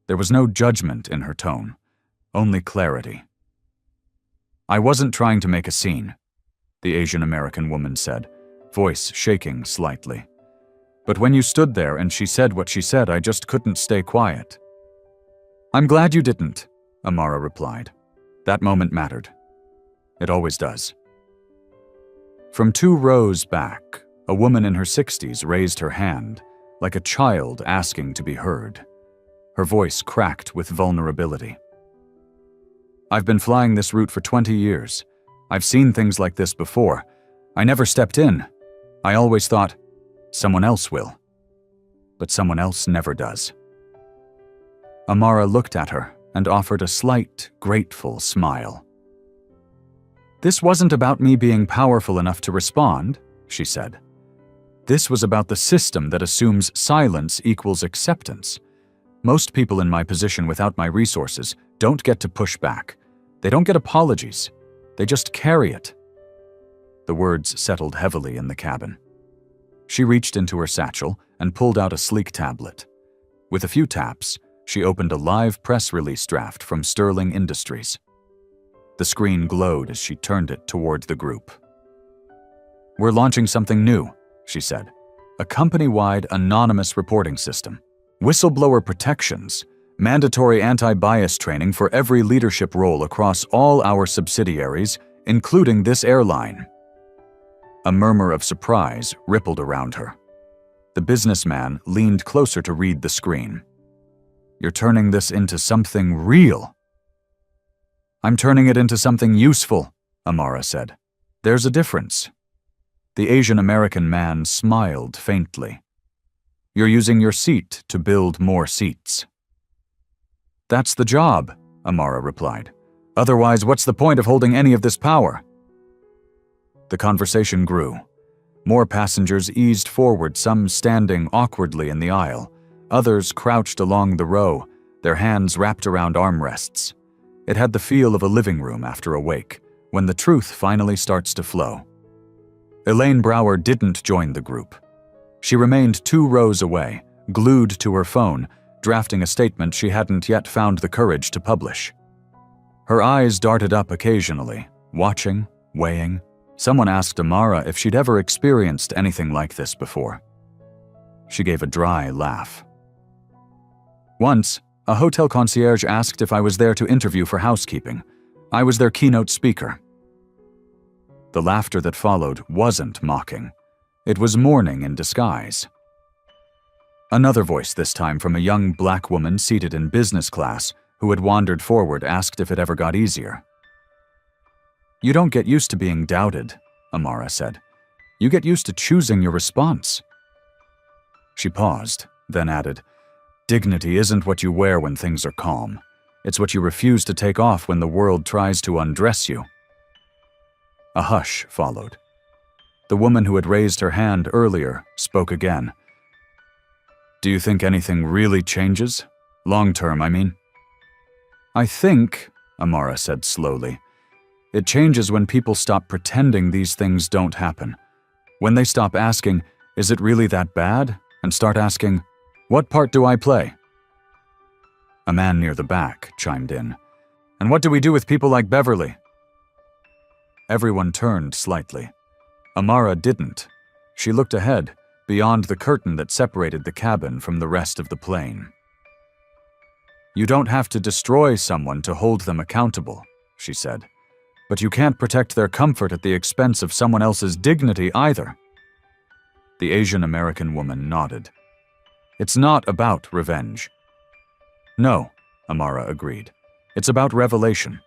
There was no judgment in her tone, only clarity. "I wasn't trying to make a scene," the Asian American woman said, voice shaking slightly. "But when you stood there and she said what she said, I just couldn't stay quiet." "I'm glad you didn't," Amara replied. That moment mattered. It always does. From 2 rows back, a woman in her 60s raised her hand, like a child asking to be heard. Her voice cracked with vulnerability. "I've been flying this route for 20 years. I've seen things like this before. I never stepped in. I always thought, someone else will. But someone else never does." Amara looked at her and offered a slight, grateful smile. "This wasn't about me being powerful enough to respond," she said. "This was about the system that assumes silence equals acceptance. Most people in my position without my resources don't get to push back. They don't get apologies. They just carry it." The words settled heavily in the cabin. She reached into her satchel and pulled out a sleek tablet. With a few taps, she opened a live press release draft from Sterling Industries. The screen glowed as she turned it toward the group. "We're launching something new," she said. "A company-wide anonymous reporting system. Whistleblower protections, mandatory anti-bias training for every leadership role across all our subsidiaries, including this airline." A murmur of surprise rippled around her. The businessman leaned closer to read the screen. "You're turning this into something real." "I'm turning it into something useful," Amara said. "There's a difference." The Asian American man smiled faintly. "You're using your seat to build more seats." "That's the job," Amara replied. "Otherwise, what's the point of holding any of this power?" The conversation grew. More passengers eased forward, some standing awkwardly in the aisle. Others crouched along the row, their hands wrapped around armrests. It had the feel of a living room after a wake, when the truth finally starts to flow. Elaine Brower didn't join the group. She remained 2 rows away, glued to her phone, drafting a statement she hadn't yet found the courage to publish. Her eyes darted up occasionally, watching, weighing. Someone asked Amara if she'd ever experienced anything like this before. She gave a dry laugh. "Once, a hotel concierge asked if I was there to interview for housekeeping. I was their keynote speaker." The laughter that followed wasn't mocking. It was mourning in disguise. Another voice, this time from a young black woman seated in business class who had wandered forward, asked if it ever got easier. "You don't get used to being doubted," Amara said. "You get used to choosing your response." She paused, then added, "Dignity isn't what you wear when things are calm. It's what you refuse to take off when the world tries to undress you." A hush followed. The woman who had raised her hand earlier spoke again. "Do you think anything really changes? Long term, I mean." "I think," Amara said slowly, "it changes when people stop pretending these things don't happen. When they stop asking, 'Is it really that bad?' and start asking, 'What part do I play?'" A man near the back chimed in. "And what do we do with people like Beverly?" Everyone turned slightly. Amara didn't. She looked ahead, beyond the curtain that separated the cabin from the rest of the plane. You don't have to destroy someone to hold them accountable, she said. But you can't protect their comfort at the expense of someone else's dignity either. The Asian American woman nodded. It's not about revenge. No, Amara agreed. It's about revelation.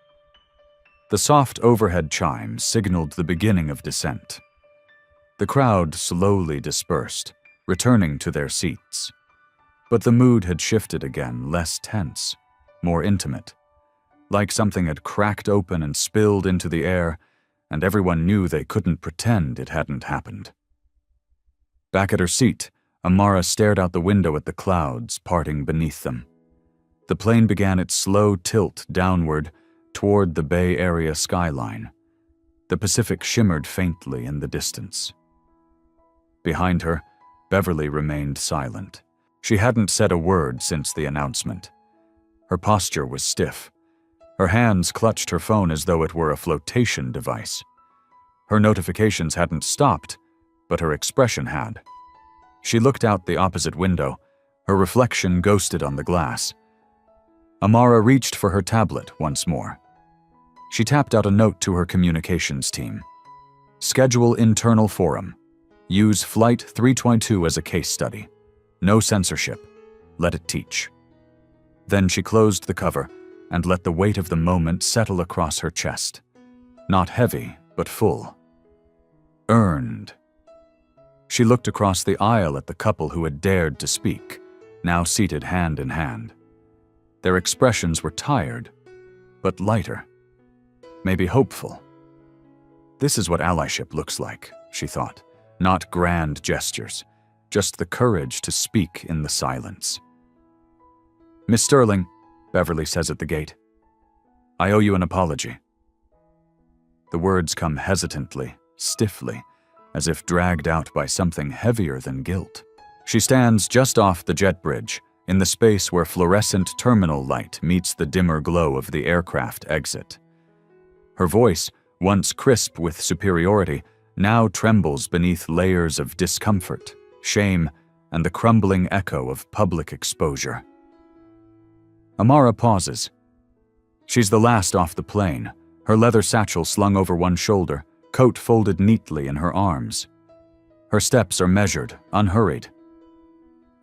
The soft overhead chime signaled the beginning of descent. The crowd slowly dispersed, returning to their seats. But the mood had shifted again, less tense, more intimate. Like something had cracked open and spilled into the air, and everyone knew they couldn't pretend it hadn't happened. Back at her seat, Amara stared out the window at the clouds parting beneath them. The plane began its slow tilt downward toward the Bay Area skyline. The Pacific shimmered faintly in the distance. Behind her, Beverly remained silent. She hadn't said a word since the announcement. Her posture was stiff. Her hands clutched her phone as though it were a flotation device. Her notifications hadn't stopped, but her expression had. She looked out the opposite window, her reflection ghosted on the glass. Amara reached for her tablet once more. She tapped out a note to her communications team. Schedule internal forum. Use Flight 322 as a case study. No censorship. Let it teach. Then she closed the cover and let the weight of the moment settle across her chest. Not heavy, but full. Earned. She looked across the aisle at the couple who had dared to speak, now seated hand in hand. Their expressions were tired, but lighter. Maybe hopeful. This is what allyship looks like, she thought. Not grand gestures, just the courage to speak in the silence. Miss Sterling, Beverly says at the gate. I owe you an apology. The words come hesitantly, stiffly, as if dragged out by something heavier than guilt. She stands just off the jet bridge, in the space where fluorescent terminal light meets the dimmer glow of the aircraft exit. Her voice, once crisp with superiority, now trembles beneath layers of discomfort, shame, and the crumbling echo of public exposure. Amara pauses. She's the last off the plane, her leather satchel slung over one shoulder, coat folded neatly in her arms. Her steps are measured, unhurried.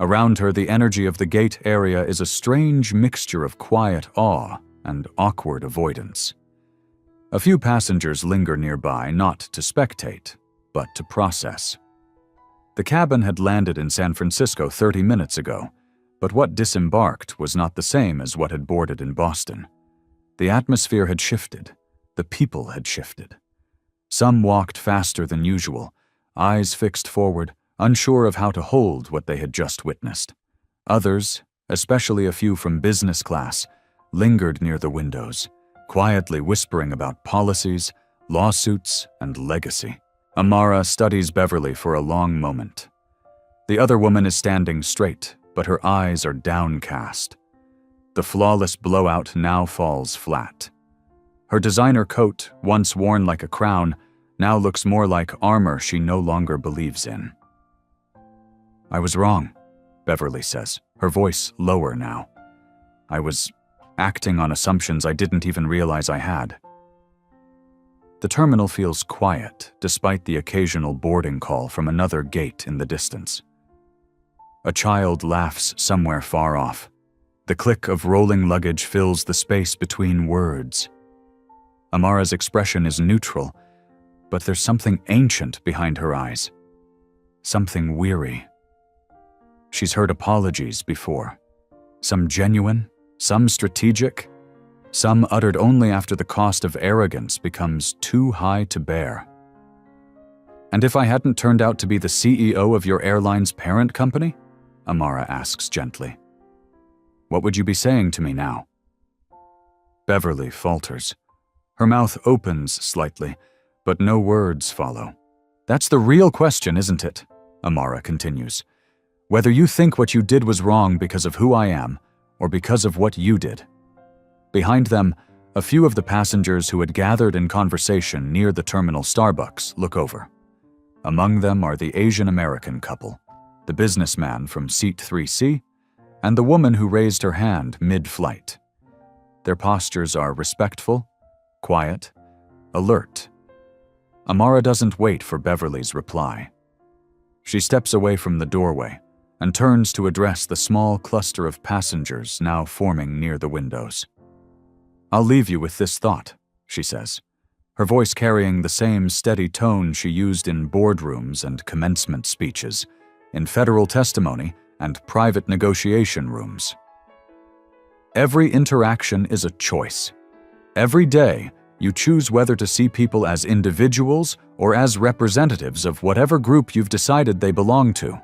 Around her, the energy of the gate area is a strange mixture of quiet awe and awkward avoidance. A few passengers linger nearby, not to spectate, but to process. The cabin had landed in San Francisco 30 minutes ago, but what disembarked was not the same as what had boarded in Boston. The atmosphere had shifted. The people had shifted. Some walked faster than usual, eyes fixed forward, unsure of how to hold what they had just witnessed. Others, especially a few from business class, lingered near the windows, quietly whispering about policies, lawsuits, and legacy. Amara studies Beverly for a long moment. The other woman is standing straight, but her eyes are downcast. The flawless blowout now falls flat. Her designer coat, once worn like a crown, now looks more like armor she no longer believes in. I was wrong, Beverly says, her voice lower now. I was acting on assumptions I didn't even realize I had. The terminal feels quiet, despite the occasional boarding call from another gate in the distance. A child laughs somewhere far off. The click of rolling luggage fills the space between words. Amara's expression is neutral, but there's something ancient behind her eyes. Something weary. She's heard apologies before. Some genuine, some strategic, some uttered only after the cost of arrogance becomes too high to bear. And if I hadn't turned out to be the CEO of your airline's parent company? Amara asks gently. What would you be saying to me now? Beverly falters. Her mouth opens slightly, but no words follow. That's the real question, isn't it? Amara continues. Whether you think what you did was wrong because of who I am, or because of what you did. Behind them, a few of the passengers who had gathered in conversation near the terminal Starbucks look over. Among them are the Asian American couple, the businessman from seat 3C, and the woman who raised her hand mid-flight. Their postures are respectful, quiet, alert. Amara doesn't wait for Beverly's reply. She steps away from the doorway and turns to address the small cluster of passengers now forming near the windows. "I'll leave you with this thought," she says, her voice carrying the same steady tone she used in boardrooms and commencement speeches, in federal testimony and private negotiation rooms. Every interaction is a choice. Every day, you choose whether to see people as individuals or as representatives of whatever group you've decided they belong to.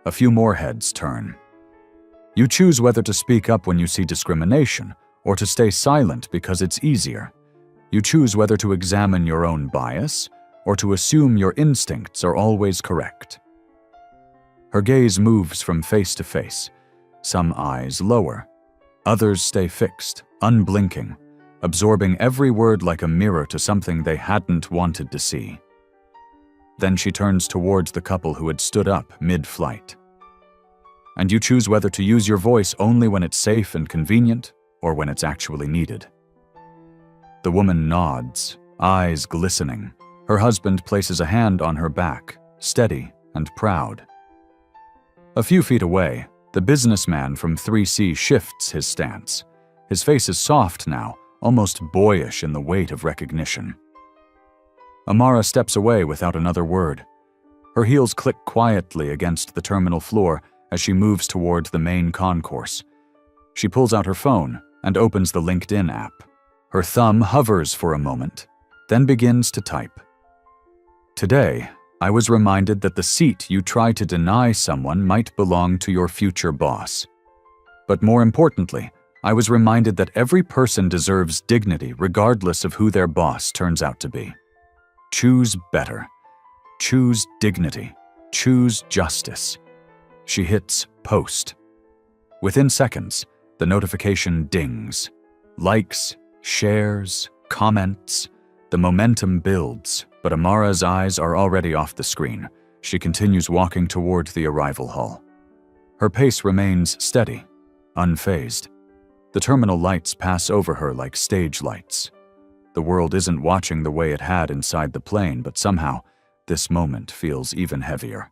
A few more heads turn. You choose whether to speak up when you see discrimination or to stay silent because it's easier. You choose whether to examine your own bias or to assume your instincts are always correct. Her gaze moves from face to face. Some eyes lower. Others stay fixed, unblinking, absorbing every word like a mirror to something they hadn't wanted to see. Then she turns towards the couple who had stood up mid-flight. "And you choose whether to use your voice only when it's safe and convenient or when it's actually needed." The woman nods, eyes glistening. Her husband places a hand on her back, steady and proud. A few feet away, the businessman from 3C shifts his stance. His face is soft now, almost boyish in the weight of recognition. Amara steps away without another word. Her heels click quietly against the terminal floor as she moves toward the main concourse. She pulls out her phone and opens the LinkedIn app. Her thumb hovers for a moment, then begins to type. "Today, I was reminded that the seat you try to deny someone might belong to your future boss. But more importantly, I was reminded that every person deserves dignity regardless of who their boss turns out to be. Choose better. Choose dignity. Choose justice." She hits post. Within seconds, the notification dings. Likes, shares, comments. The momentum builds, but Amara's eyes are already off the screen. She continues walking toward the arrival hall. Her pace remains steady, unfazed. The terminal lights pass over her like stage lights. The world isn't watching the way it had inside the plane, but somehow, this moment feels even heavier.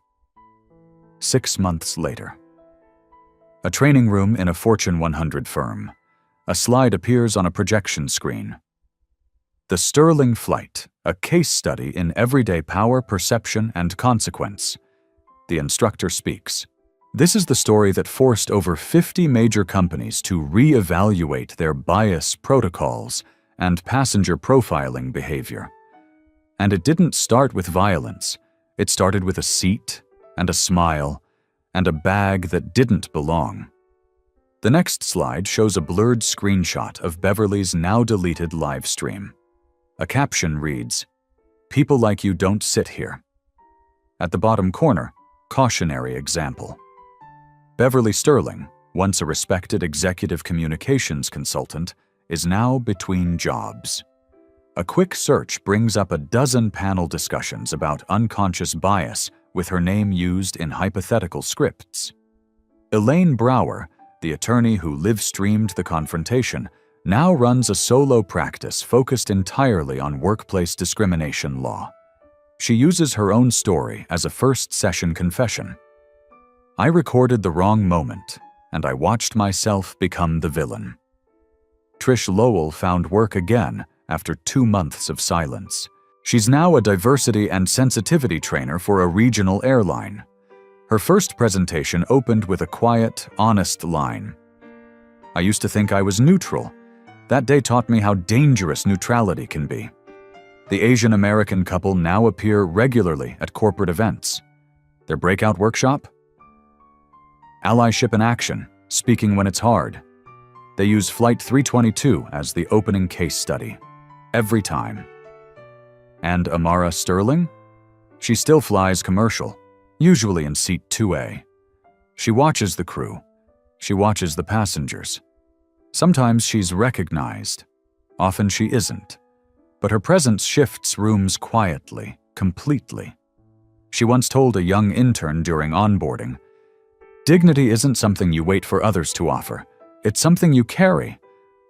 6 months later. A training room in a Fortune 100 firm. A slide appears on a projection screen. The Sterling Flight, a case study in everyday power, perception, and consequence. The instructor speaks. "This is the story that forced over 50 major companies to re-evaluate their bias protocols and passenger profiling behavior. And it didn't start with violence. It started with a seat and a smile and a bag that didn't belong." The next slide shows a blurred screenshot of Beverly's now-deleted live stream. A caption reads, "People like you don't sit here." At the bottom corner, cautionary example. Beverly Sterling, once a respected executive communications consultant, is now between jobs. A quick search brings up a dozen panel discussions about unconscious bias with her name used in hypothetical scripts. Elaine Brower, the attorney who live-streamed the confrontation, now runs a solo practice focused entirely on workplace discrimination law. She uses her own story as a first-session confession. "I recorded the wrong moment, and I watched myself become the villain." Trish Lowell found work again after 2 months of silence. She's now a diversity and sensitivity trainer for a regional airline. Her first presentation opened with a quiet, honest line. "I used to think I was neutral. That day taught me how dangerous neutrality can be." The Asian American couple now appear regularly at corporate events. Their breakout workshop? Allyship in action, speaking when it's hard. They use Flight 322 as the opening case study. Every time. And Amara Sterling? She still flies commercial, usually in seat 2A. She watches the crew. She watches the passengers. Sometimes she's recognized. Often she isn't. But her presence shifts rooms quietly, completely. She once told a young intern during onboarding, Dignity isn't something you wait for others to offer. It's something you carry,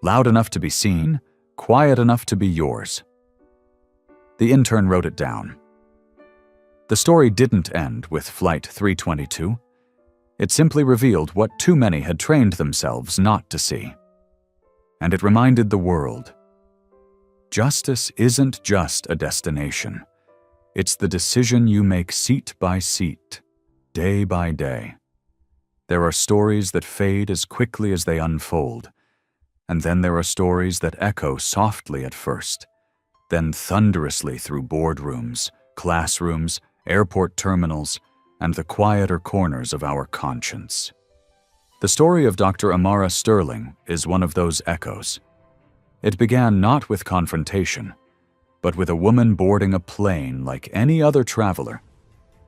loud enough to be seen, quiet enough to be yours. The intern wrote it down. The story didn't end with Flight 322. It simply revealed what too many had trained themselves not to see. And it reminded the world. Justice isn't just a destination. It's the decision you make seat by seat, day by day. There are stories that fade as quickly as they unfold, and then there are stories that echo softly at first, then thunderously through boardrooms, classrooms, airport terminals, and the quieter corners of our conscience. The story of Dr. Amara Sterling is one of those echoes. It began not with confrontation, but with a woman boarding a plane like any other traveler,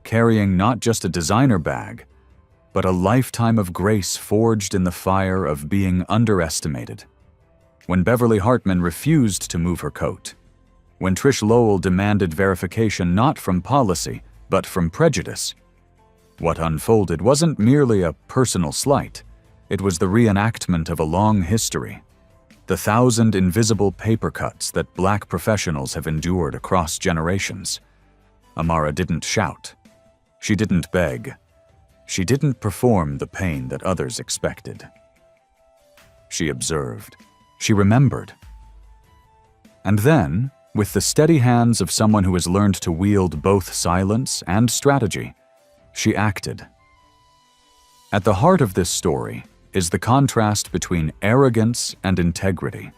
carrying not just a designer bag, but a lifetime of grace forged in the fire of being underestimated. When Beverly Hartman refused to move her coat, when Trish Lowell demanded verification not from policy, but from prejudice, what unfolded wasn't merely a personal slight, it was the reenactment of a long history. The 1,000 invisible paper cuts that Black professionals have endured across generations. Amara didn't shout. She didn't beg. She didn't perform the pain that others expected. She observed. She remembered. And then, with the steady hands of someone who has learned to wield both silence and strategy, she acted. At the heart of this story is the contrast between arrogance and integrity.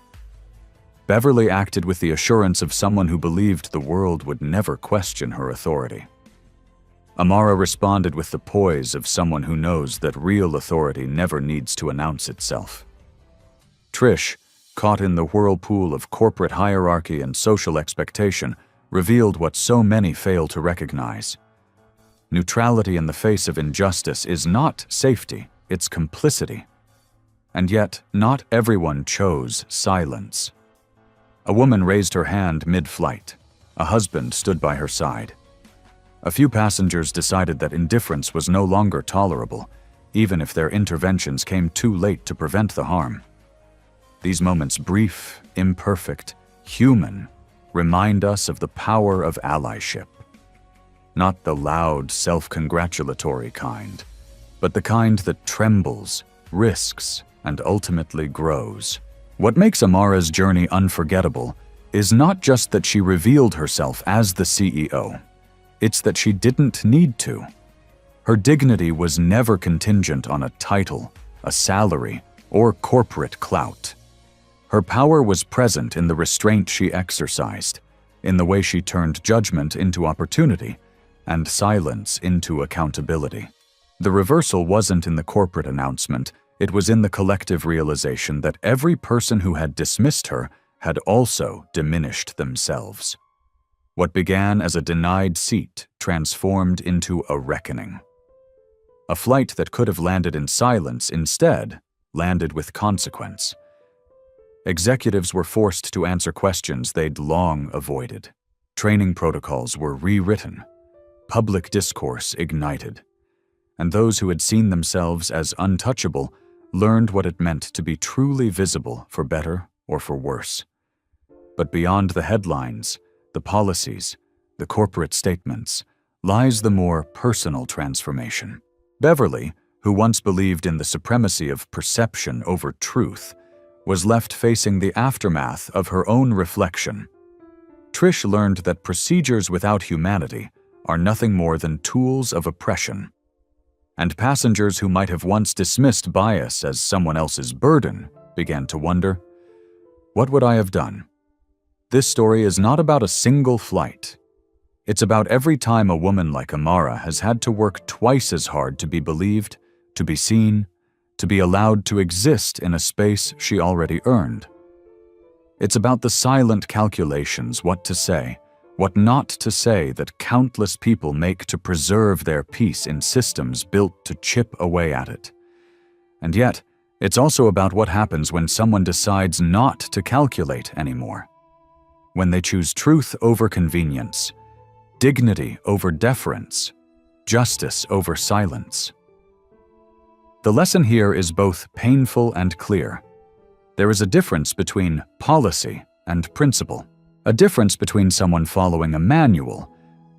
Beverly acted with the assurance of someone who believed the world would never question her authority. Amara responded with the poise of someone who knows that real authority never needs to announce itself. Trish, caught in the whirlpool of corporate hierarchy and social expectation, revealed what so many fail to recognize. Neutrality in the face of injustice is not safety, it's complicity. And yet, not everyone chose silence. A woman raised her hand mid-flight. A husband stood by her side. A few passengers decided that indifference was no longer tolerable, even if their interventions came too late to prevent the harm. These moments, brief, imperfect, human, remind us of the power of allyship. Not the loud, self-congratulatory kind, but the kind that trembles, risks, and ultimately grows. What makes Amara's journey unforgettable is not just that she revealed herself as the CEO. It's that she didn't need to. Her dignity was never contingent on a title, a salary, or corporate clout. Her power was present in the restraint she exercised, in the way she turned judgment into opportunity, and silence into accountability. The reversal wasn't in the corporate announcement, it was in the collective realization that every person who had dismissed her had also diminished themselves. What began as a denied seat transformed into a reckoning. A flight that could have landed in silence instead landed with consequence. Executives were forced to answer questions they'd long avoided. Training protocols were rewritten. Public discourse ignited. And those who had seen themselves as untouchable learned what it meant to be truly visible, for better or for worse. But beyond the headlines, the policies, the corporate statements, lies the more personal transformation. Beverly, who once believed in the supremacy of perception over truth, was left facing the aftermath of her own reflection. Trish learned that procedures without humanity are nothing more than tools of oppression. And passengers who might have once dismissed bias as someone else's burden began to wonder, what would I have done? This story is not about a single flight. It's about every time a woman like Amara has had to work twice as hard to be believed, to be seen, to be allowed to exist in a space she already earned. It's about the silent calculations, what to say, what not to say, that countless people make to preserve their peace in systems built to chip away at it. And yet, it's also about what happens when someone decides not to calculate anymore. When they choose truth over convenience, dignity over deference, justice over silence. The lesson here is both painful and clear. There is a difference between policy and principle, a difference between someone following a manual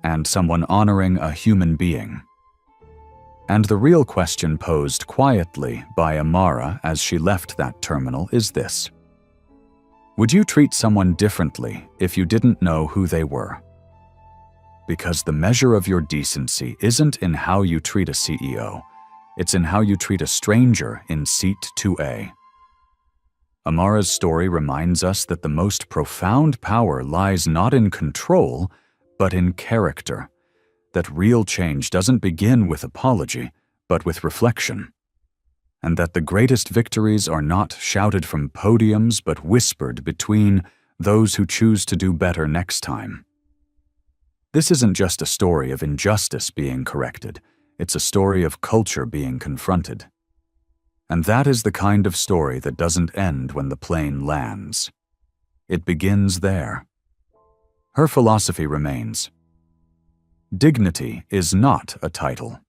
and someone honoring a human being. And the real question posed quietly by Amara as she left that terminal is this: would you treat someone differently if you didn't know who they were? Because the measure of your decency isn't in how you treat a CEO, it's in how you treat a stranger in seat 2A. Amara's story reminds us that the most profound power lies not in control, but in character. That real change doesn't begin with apology, but with reflection. And that the greatest victories are not shouted from podiums, but whispered between those who choose to do better next time. This isn't just a story of injustice being corrected, it's a story of culture being confronted. And that is the kind of story that doesn't end when the plane lands. It begins there. Her philosophy remains: dignity is not a title.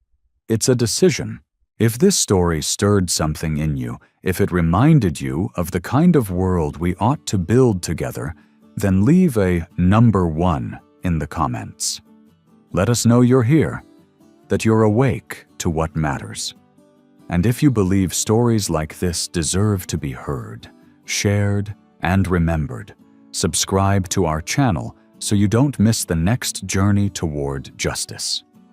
It's a decision. If this story stirred something in you, if it reminded you of the kind of world we ought to build together, then leave a number 1 in the comments. Let us know you're here, that you're awake to what matters. And if you believe stories like this deserve to be heard, shared, and remembered, subscribe to our channel so you don't miss the next journey toward justice.